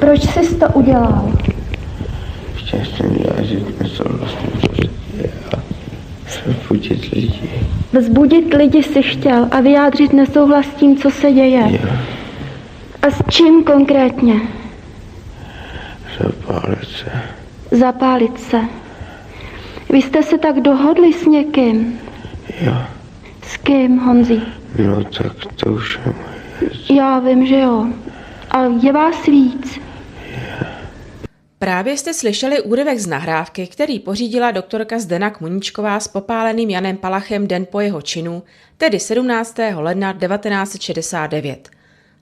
Proč jsi to udělal? Chtěl jsem vyjádřit nesouhlasím, co se děje a vzbudit lidi. Vzbudit lidi jsi chtěl a vyjádřit nesouhlas s tím, co se děje. Jo, A s čím konkrétně? zapálit se. Zapálit se. Vy jste se tak dohodli s někým? Jo, S kým, Honzi? no tak to už je moje věc. Já vím, že jo. A je vás víc? Právě jste slyšeli úryvek z nahrávky, který pořídila doktorka Zdena Kmuníčková s popáleným Janem Palachem den po jeho činu, tedy 17. ledna 1969.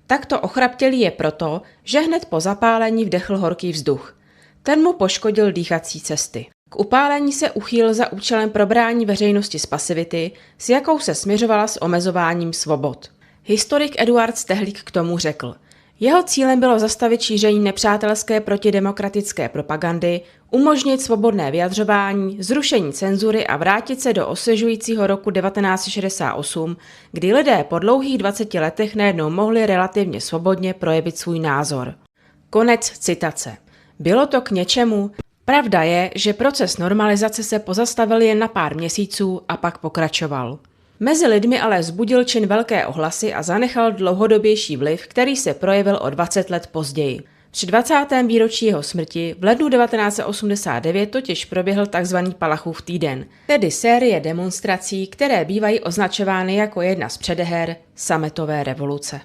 Takto ochraptělý je proto, že hned po zapálení vdechl horký vzduch. Ten mu poškodil dýchací cesty. K upálení se uchýlil za účelem probrání veřejnosti z pasivity, s jakou se směřovala s omezováním svobod. Historik Eduard Stehlík k tomu řekl: jeho cílem bylo zastavit šíření nepřátelské protidemokratické propagandy, umožnit svobodné vyjadřování, zrušení cenzury a vrátit se do osvěžujícího roku 1968, kdy lidé po dlouhých 20 letech najednou mohli relativně svobodně projevit svůj názor. Konec citace. Bylo to k něčemu? Pravda je, že proces normalizace se pozastavil jen na pár měsíců a pak pokračoval. Mezi lidmi ale vzbudil čin velké ohlasy a zanechal dlouhodobější vliv, který se projevil o 20 let později. Při 20. výročí jeho smrti v lednu 1989 totiž proběhl tzv. Palachův týden, tedy série demonstrací, které bývají označovány jako jedna z předeher sametové revoluce.